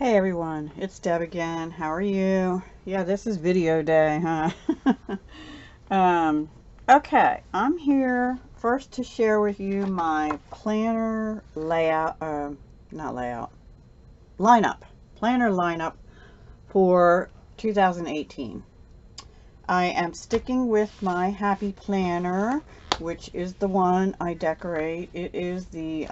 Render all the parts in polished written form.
Hey everyone, it's Deb again. How are you? Yeah, this is video day, huh? um, okay, I'm here first to share with you my planner layout, not layout, lineup, planner lineup for 2018. I am sticking with my happy planner, which is the one I decorate. It is the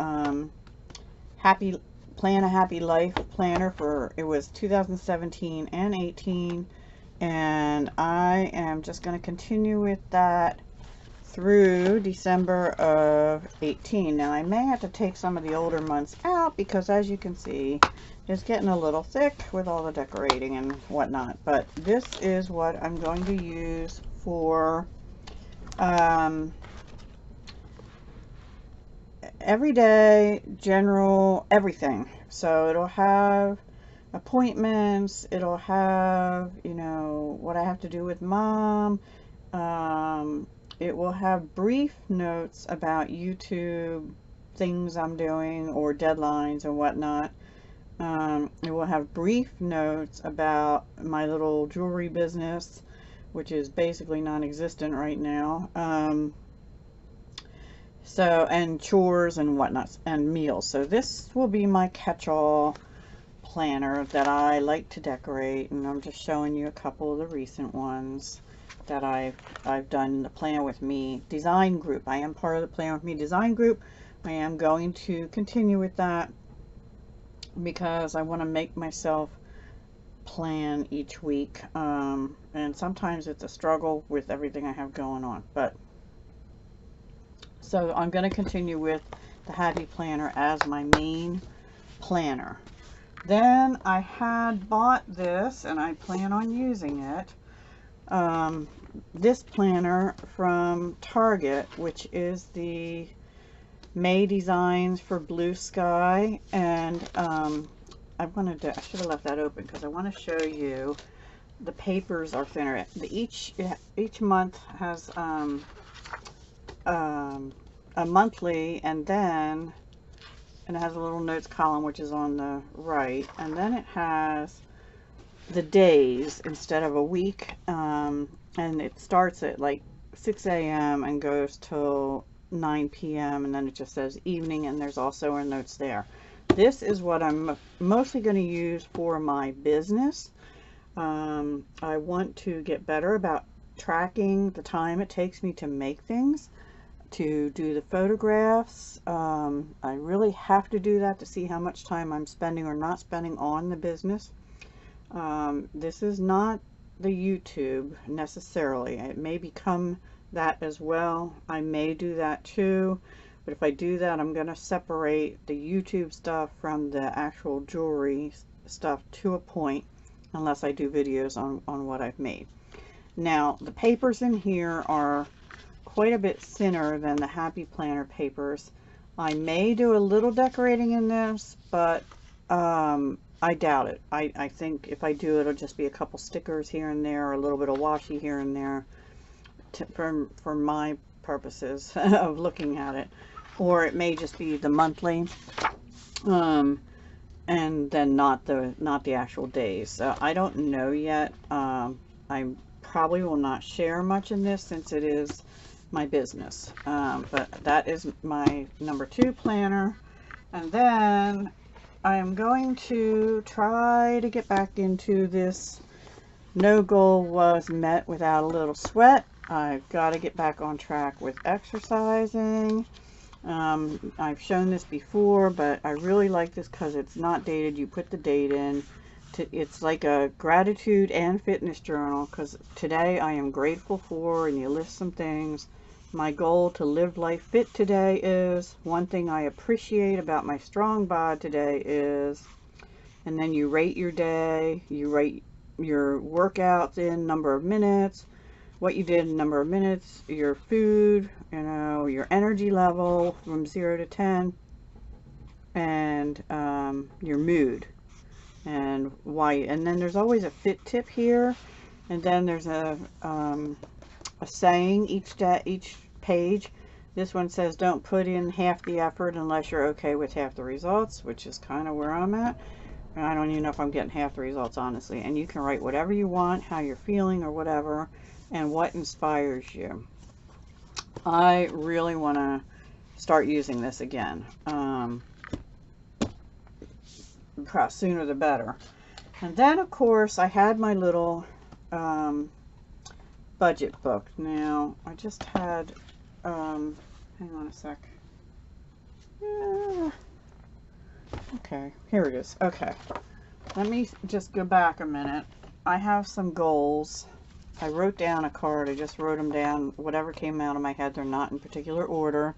happy Plan a Happy Life planner for, it was 2017 and 18, and I am just going to continue with that through December of 18. Now I may have to take some of the older months out because, as you can see, it's getting a little thick with all the decorating and whatnot, but this is what I'm going to use for everyday general everything. So it'll have appointments, it'll have, you know, what I have to do with mom, it will have brief notes about YouTube things I'm doing or deadlines and whatnot. It will have brief notes about my little jewelry business, which is basically non-existent right now. So, and chores and whatnot, and meals. So this will be my catch-all planner that I like to decorate, and I'm just showing you a couple of the recent ones that I've done the Plan With Me design group. I am part of the Plan With Me design group. I am going to continue with that because I want to make myself plan each week, and sometimes it's a struggle with everything I have going on, but so I'm going to continue with the Happy Planner as my main planner. Then I had bought this, and I plan on using it, this planner from Target, which is the May Designs for Blue Sky, and I should have left that open because I want to show you the papers are thinner. Each month has a monthly, and it has a little notes column which is on the right, and then it has the days instead of a week, and it starts at like 6 a.m. and goes till 9 p.m. and then it just says evening, and there's also our notes there. This is what I'm mostly going to use for my business. I want to get better about tracking the time it takes me to make things, to do the photographs. I really have to do that to see how much time I'm spending or not spending on the business. This is not the YouTube necessarily. It may become that as well. I may do that too, but if I do that, I'm going to separate the YouTube stuff from the actual jewelry stuff to a point, unless I do videos on what I've made. Now, the papers in here are quite a bit thinner than the Happy Planner papers. I may do a little decorating in this, but I doubt it. I think if I do, it'll just be a couple stickers here and there, or a little bit of washi here and there for my purposes of looking at it. Or it may just be the monthly, and then not the actual days. So I don't know yet. I probably will not share much in this since it is my business, but that is my number 2 planner. And then I am going to try to get back into this No Goal Was Met Without a Little Sweat. I've got to get back on track with exercising. I've shown this before, but I really like this because it's not dated. You put the date in. It's like a gratitude and fitness journal, because today I am grateful for, and you list some things. My goal to live life fit today is, one thing I appreciate about my strong bod today is, and then you rate your day, you rate your workouts in number of minutes, what you did in number of minutes, your food, you know, your energy level from 0 to 10, and your mood and why. And then there's always a fit tip here, and then there's a saying each page. This one says, don't put in half the effort unless you're okay with half the results, which is kind of where I'm at. I don't even know if I'm getting half the results, honestly. And you can write whatever you want, how you're feeling or whatever, and what inspires you. I really want to start using this again. Perhaps sooner the better. And then, of course, I had my little budget book. Now, I just had, hang on a sec. Okay, here it is. Okay, let me just go back a minute. I have some goals. I wrote down a card. I just wrote them down. Whatever came out of my head, they're not in particular order.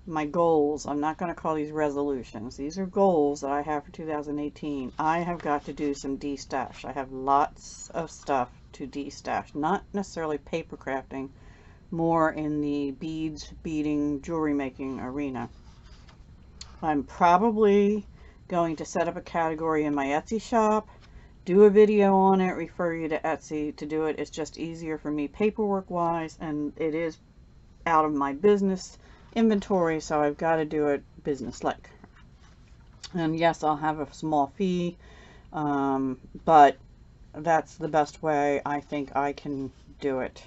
My goals, I'm not going to call these resolutions. These are goals that I have for 2018. I have got to do some de-stash. I have lots of stuff to de-stash. Not necessarily paper crafting, more in the beads, beading, jewelry making arena. I'm probably going to set up a category in my Etsy shop, do a video on it, refer you to Etsy to do it. It's just easier for me paperwork wise, and it is out of my business inventory, so I've got to do it business like. And yes, I'll have a small fee, but that's the best way I think I can do it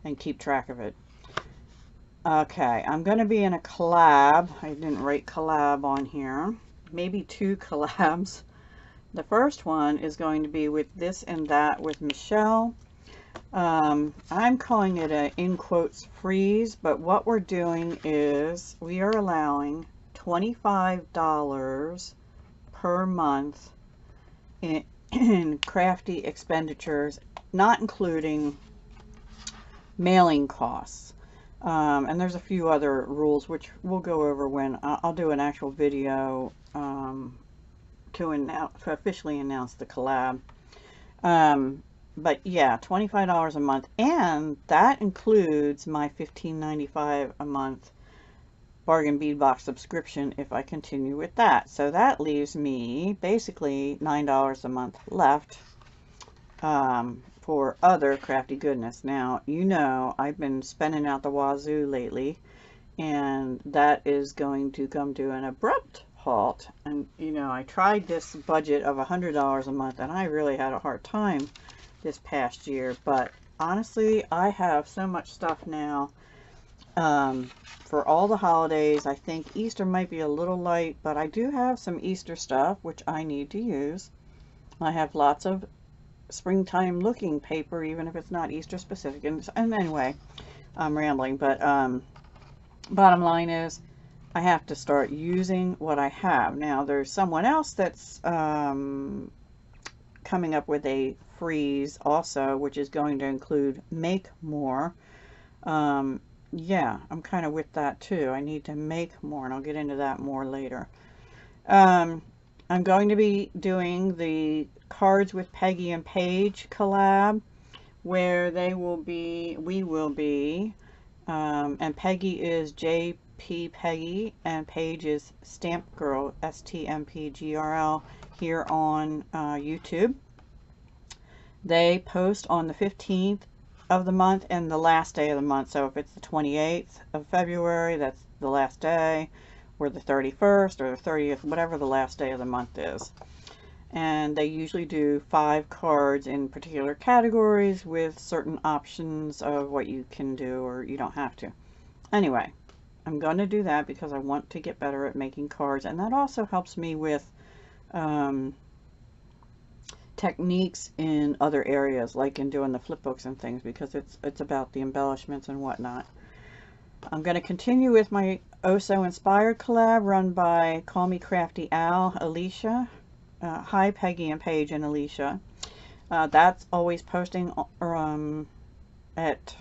and keep track of it. Okay, I'm going to be in a collab. I didn't write collab on here. Maybe 2 collabs. The first one is going to be with This and That with Michelle. I'm calling it a, in quotes, freeze, but what we're doing is we are allowing $25 per month in crafty expenditures, not including mailing costs. And there's a few other rules which we'll go over when I'll do an actual video to officially announce the collab. But yeah, $25 a month, and that includes my $15.95 a month bargain bead box subscription if I continue with that. So that leaves me basically $9 a month left for other crafty goodness. Now, you know, I've been spending out the wazoo lately, and that is going to come to an abrupt halt. And you know, I tried this budget of $100 a month, and I really had a hard time this past year. But honestly, I have so much stuff now for all the holidays. I think Easter might be a little light, but I do have some Easter stuff which I need to use. I have lots of springtime looking paper, even if it's not Easter specific. And anyway, I'm rambling, but bottom line is I have to start using what I have. Now there's someone else that's coming up with a freeze also, which is going to include make more. Yeah, I'm kind of with that too. I need to make more, and I'll get into that more later. I'm going to be doing the Cards with Peggy and Paige collab, where we will be, and Peggy is JP Peggy, and Paige is Stamp Girl, STMPGRL, here on YouTube. They post on the 15th of the month and the last day of the month. So if it's the 28th of February, that's the last day, or the 31st or the 30th, whatever the last day of the month is. And they usually do 5 cards in particular categories with certain options of what you can do or you don't have to. Anyway, I'm going to do that because I want to get better at making cards, and that also helps me with techniques in other areas, like in doing the flip books and things, because it's about the embellishments and whatnot. I'm going to continue with my Oh So Inspired collab run by Call Me Crafty Al, Alicia. Hi Peggy and Paige and Alicia. That's always posting at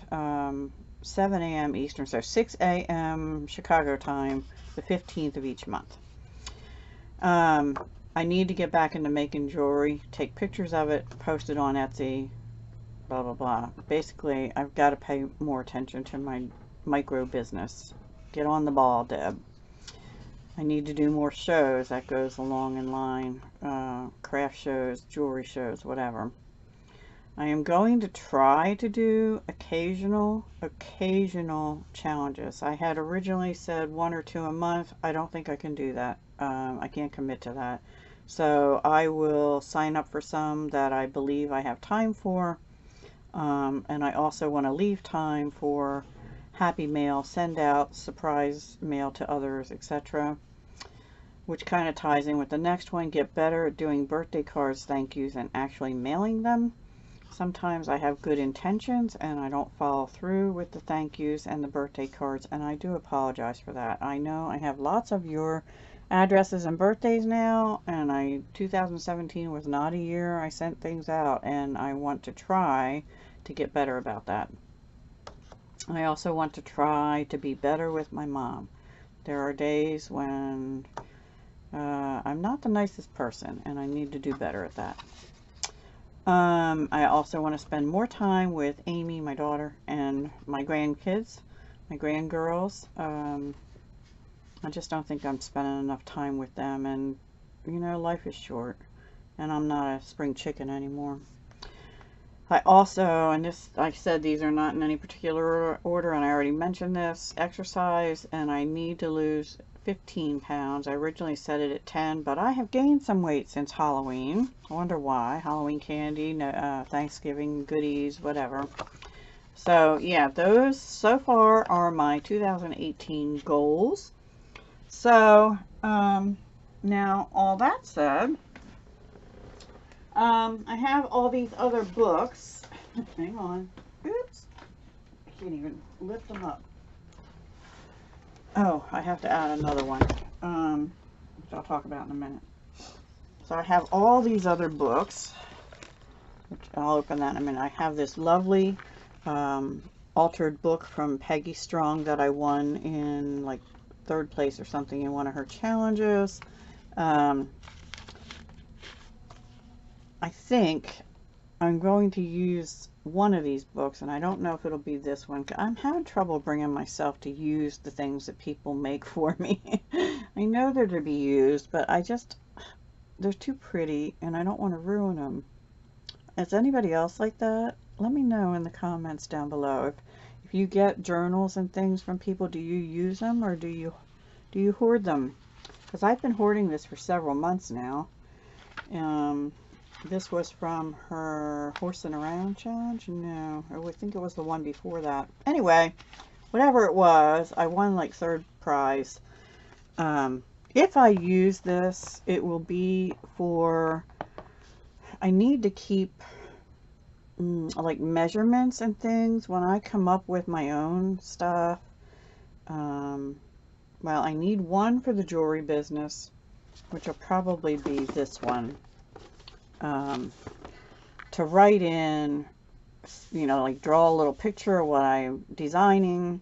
7 a.m. Eastern, so 6 a.m. Chicago time, the 15th of each month. I need to get back into making jewelry, take pictures of it, post it on Etsy, blah, blah, blah. Basically, I've got to pay more attention to my micro business. Get on the ball, Deb. I need to do more shows. That goes along in line. Craft shows, jewelry shows, whatever. I am going to try to do occasional challenges. I had originally said 1 or 2 a month. I don't think I can do that. I can't commit to that So I will sign up for some that I believe I have time for. And I also want to leave time for happy mail, send out surprise mail to others, etc. Which kind of ties in with the next one, get better at doing birthday cards, thank yous, and actually mailing them. Sometimes I have good intentions and I don't follow through with the thank yous and the birthday cards, and I do apologize for that. I know I have lots of your addresses and birthdays now, and 2017 was not a year I sent things out, and I want to try to get better about that. I also want to try to be better with my mom. There are days when I'm not the nicest person, and I need to do better at that. I also want to spend more time with Amy, my daughter, and my grandkids, my grandgirls. I just don't think I'm spending enough time with them, and you know, life is short, and I'm not a spring chicken anymore. I also, and this, I said these are not in any particular order, and I already mentioned this, exercise, and I need to lose 15 pounds. I originally set it at 10, but I have gained some weight since Halloween. I wonder why. Halloween candy, Thanksgiving goodies, whatever. So yeah, those so far are my 2018 goals. So now all that said, I have all these other books. Hang on. Oops. I can't even lift them up. Oh, I have to add another one, which I'll talk about in a minute. So I have all these other books, which I'll open that in a minute. I have this lovely altered book from Peggy Strong that I won in like 3rd place or something in one of her challenges. I think I'm going to use one of these books, and I don't know if it'll be this one. I'm having trouble bringing myself to use the things that people make for me. I know they're to be used, but they're too pretty, and I don't want to ruin them. Is anybody else like that? Let me know in the comments down below. If you get journals and things from people, do you use them, or do you hoard them? Because I've been hoarding this for several months now. This was from her Horsing Around challenge. No, I think it was the one before that. Anyway, whatever it was, I won like 3rd prize. If I use this, it will be for, I need to keep like measurements and things when I come up with my own stuff. Well, I need one for the jewelry business, which will probably be this one. To write in, you know, like draw a little picture of what I'm designing,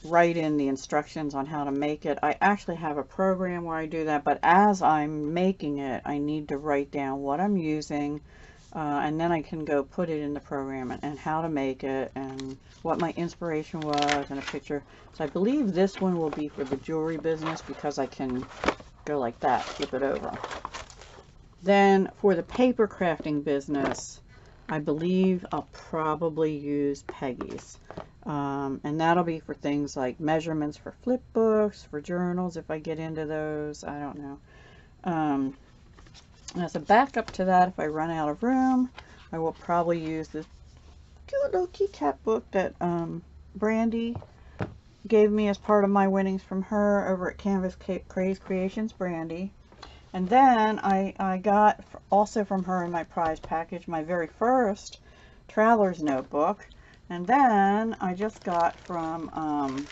write in the instructions on how to make it. I actually have a program where I do that, but as I'm making it, I need to write down what I'm using, and then I can go put it in the program and how to make it and what my inspiration was and a picture. So I believe this one will be for the jewelry business because I can go like that, flip it over. Then for the paper crafting business, I believe I'll probably use Peggy's. And that'll be for things like measurements for flip books, for journals, if I get into those. I don't know. As a backup to that, if I run out of room, I will probably use this cute little key cat book that Brandy gave me as part of my winnings from her over at Canvas Craze Creations, Brandy. And then I got also from her in my prize package my very first traveler's notebook. And then I just got from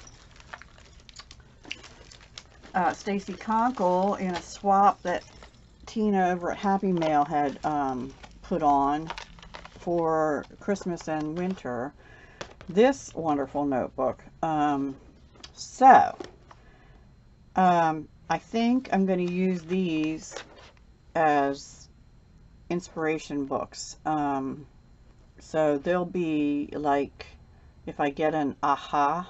Stacy Conkle in a swap that Tina over at Happy Mail had put on for Christmas and winter, this wonderful notebook. I think I'm going to use these as inspiration books. So they'll be like, if I get an aha,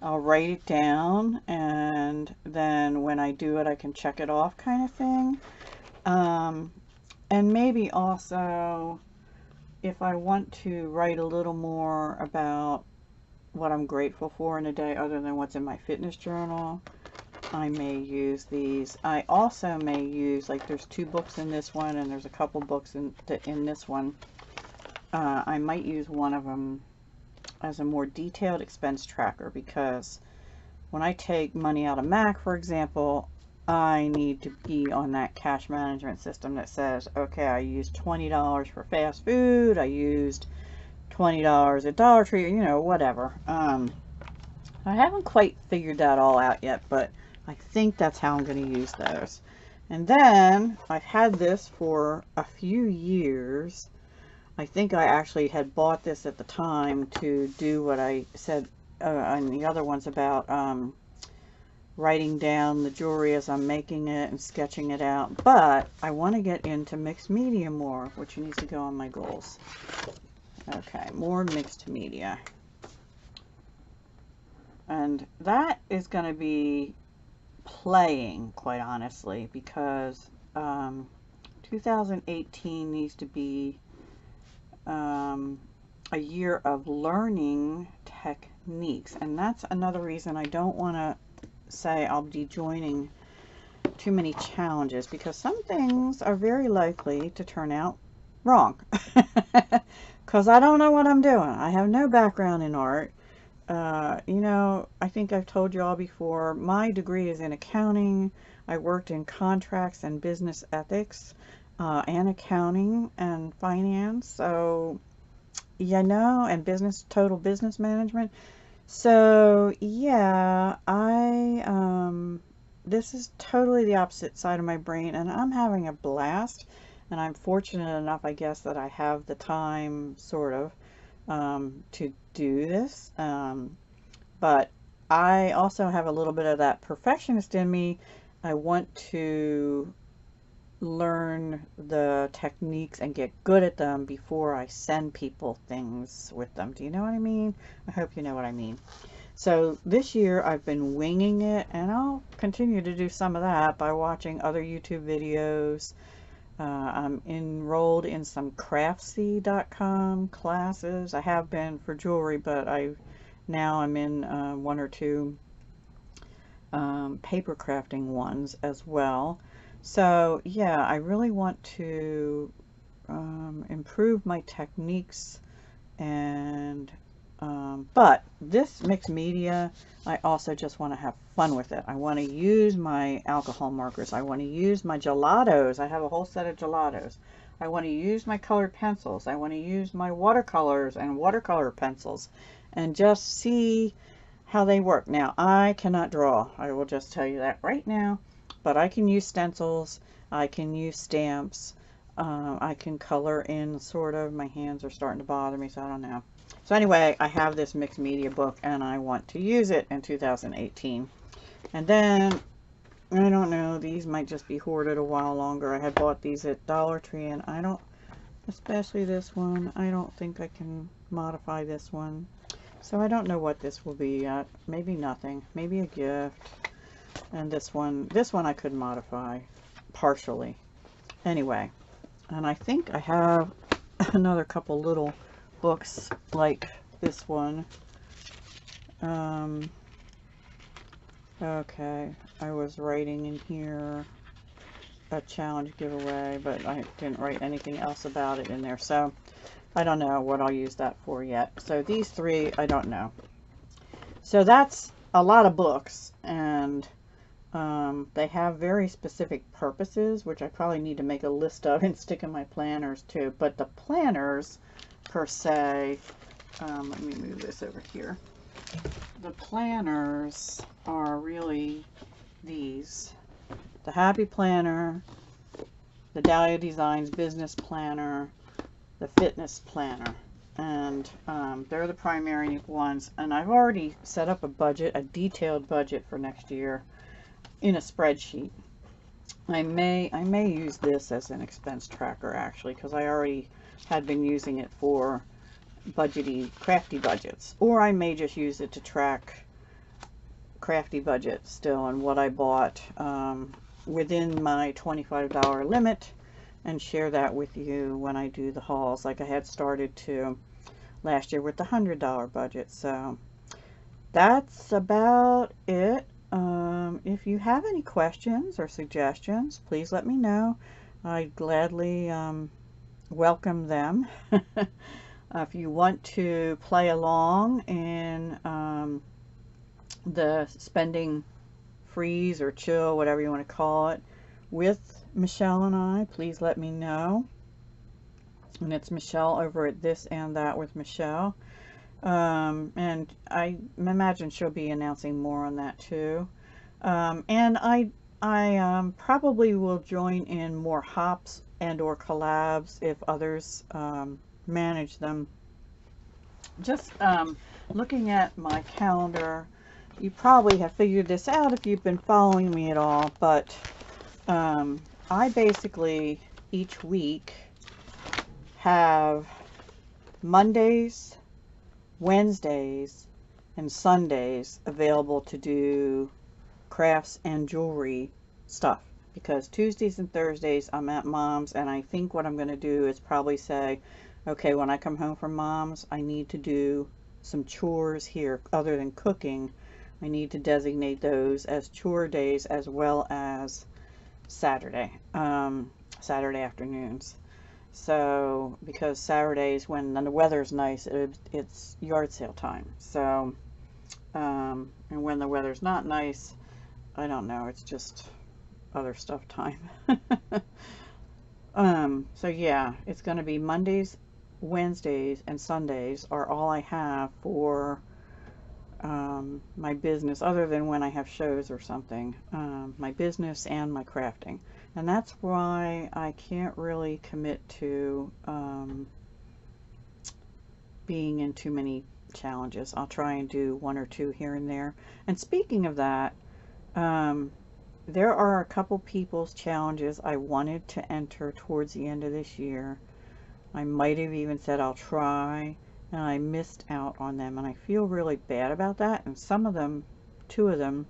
I'll write it down, and then when I do it, I can check it off, kind of thing. And maybe also, if I want to write a little more about what I'm grateful for in a day other than what's in my fitness journal, I may use these. I also may use, like, there's 2 books in this one, and there's a couple books in this one. I might use one of them as a more detailed expense tracker, because when I take money out of Mac, for example, I need to be on that cash management system that says, okay, I used $20 for fast food, I used $20 at Dollar Tree, you know, whatever. I haven't quite figured that all out yet, but I think that's how I'm going to use those. And then I've had this for a few years. I think I actually had bought this at the time to do what I said on the other ones about writing down the jewelry as I'm making it and sketching it out. But I want to get into mixed media more, which needs to go on my goals. Okay, more mixed media. And that is going to be playing, quite honestly, because 2018 needs to be a year of learning techniques. And that's another reason I don't want to say I'll be joining too many challenges, because some things are very likely to turn out wrong. Because I don't know what I'm doing. I have no background in art. You know, I think I've told you all before, my degree is in accounting. I worked in contracts and business ethics, and accounting and finance. So, you know, and total business management. So, yeah, this is totally the opposite side of my brain, and I'm having a blast. And I'm fortunate enough, I guess, that I have the time, sort of, to do this. But I also have a little bit of that perfectionist in me. I want to learn the techniques and get good at them before I send people things with them. Do you know what I mean? I hope you know what I mean. So this year I've been winging it, and I'll continue to do some of that by watching other YouTube videos. I'm enrolled in some Craftsy.com classes. I have been for jewelry, but now I'm in 1 or 2 paper crafting ones as well. So yeah, I really want to improve my techniques, and but this mixed media, I also just want to have fun with it. I want to use my alcohol markers. I want to use my gelatos. I have a whole set of gelatos. I want to use my colored pencils. I want to use my watercolors and watercolor pencils, and just see how they work. Now, I cannot draw. I will just tell you that right now. But I can use stencils. I can use stamps. I can color in, sort of. My hands are starting to bother me, so I don't know. So anyway, I have this mixed media book, and I want to use it in 2018. And then, I don't know, these might just be hoarded a while longer. I had bought these at Dollar Tree, and I don't, especially this one, I don't think I can modify this one. So I don't know what this will be yet. Maybe nothing. Maybe a gift. And this one I could modify partially. Anyway, and I think I have another couple little books like this one. Okay, I was writing in here a challenge giveaway, but I didn't write anything else about it in there, so I don't know what I'll use that for yet. So these 3, I don't know. So that's a lot of books, and they have very specific purposes, which I probably need to make a list of and stick in my planners too. But the planners per se, let me move this over here. The planners are really these: the Happy Planner, the Dahlia Designs Business Planner, the Fitness Planner, and they're the primary ones. And I've already set up a budget, a detailed budget for next year in a spreadsheet. I may use this as an expense tracker, actually, because I already had been using it for crafty budgets, or I may just use it to track crafty budgets still and what I bought within my $25 limit, and share that with you when I do the hauls, like I had started to last year with the $100 budget. So that's about it. if you have any questions or suggestions, please let me know. I'd gladly welcome them. If you want to play along in the spending freeze or chill, whatever you want to call it, with Michelle and I, please let me know. And it's Michelle over at This and That with Michelle. And I imagine she'll be announcing more on that too. And I probably will join in more hops and or collabs if others manage them. Just looking at my calendar, you probably have figured this out if you've been following me at all, but I basically each week have Mondays, Wednesdays, and Sundays available to do crafts and jewelry stuff, because Tuesdays and Thursdays I'm at Mom's, and I think what I'm going to do is probably say, okay, when I come home from Mom's, I need to do some chores here other than cooking. I need to designate those as chore days as well as Saturday afternoons. So because Saturdays, when the weather's nice, it's yard sale time. So and when the weather's not nice, I don't know, it's just other stuff time. So yeah, it's going to be Mondays, Wednesdays, and Sundays are all I have for my business, other than when I have shows or something. My business and my crafting. And that's why I can't really commit to being in too many challenges. I'll try and do one or two here and there. And speaking of that, there are a couple people's challenges I wanted to enter towards the end of this year. I might have even said I'll try, and I missed out on them, and I feel really bad about that. And some of them, two of them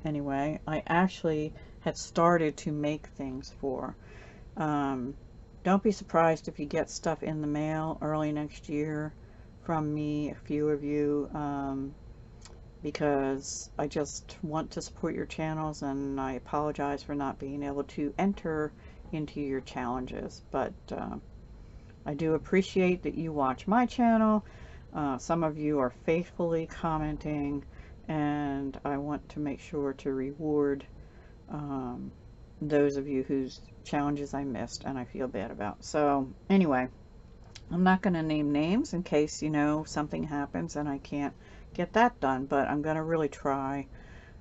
anyway, I actually had started to make things for. Don't be surprised if you get stuff in the mail early next year from me, a few of you, because I just want to support your channels, and I apologize for not being able to enter into your challenges. But I do appreciate that you watch my channel. Some of you are faithfully commenting, and I want to make sure to reward those of you whose challenges I missed and I feel bad about. So anyway, I'm not going to name names in case, you know, something happens and I can't get that done, but I'm going to really try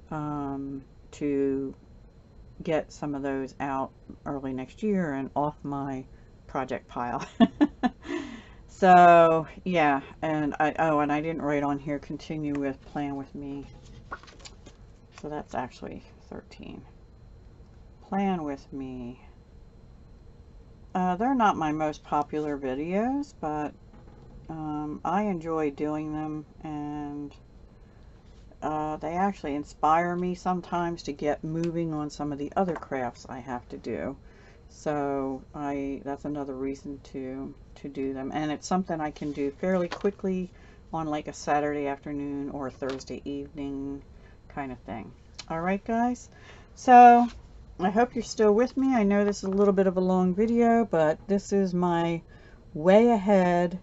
to get some of those out early next year and off my project pile. So yeah, and I didn't write on here continue with Plan With Me, so that's actually 13. Plan With Me. They're not my most popular videos, but I enjoy doing them, and they actually inspire me sometimes to get moving on some of the other crafts I have to do. So that's another reason to do them, and it's something I can do fairly quickly on like a Saturday afternoon or a Thursday evening kind of thing. Alright guys, so I hope you're still with me. I know this is a little bit of a long video, but this is my way ahead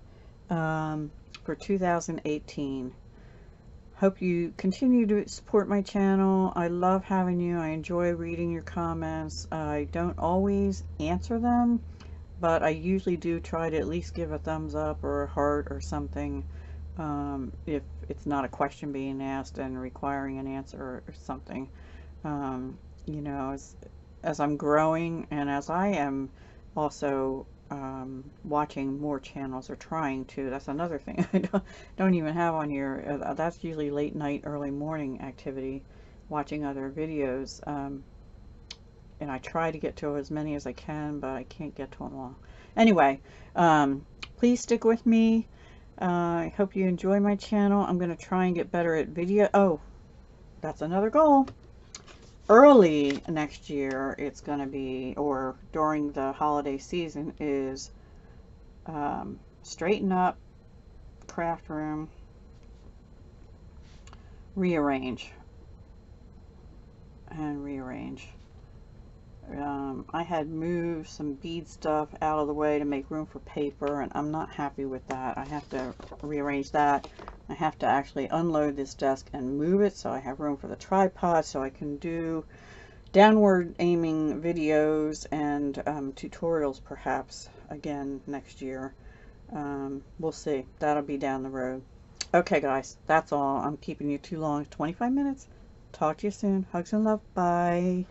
for 2018. Hope you continue to support my channel. I love having you. I enjoy reading your comments. I don't always answer them, but I usually do try to at least give a thumbs up or a heart or something if it's not a question being asked and requiring an answer or something. You know, as I'm growing, and as I am also watching more channels, or trying to. That's another thing I don't even have on here. That's usually late night, early morning activity, watching other videos. And I try to get to as many as I can, but I can't get to them all. Anyway, please stick with me. I hope you enjoy my channel. I'm going to try and get better at video. Oh, that's another goal. Early next year, it's going to be, or during the holiday season, is straighten up, craft room, rearrange. and rearrange. I had moved some bead stuff out of the way to make room for paper, and I'm not happy with that. I have to rearrange that. I have to actually unload this desk and move it so I have room for the tripod so I can do downward aiming videos and tutorials perhaps again next year. We'll see. That'll be down the road. Okay guys, that's all. I'm keeping you too long. 25 minutes. Talk to you soon. Hugs and love. Bye.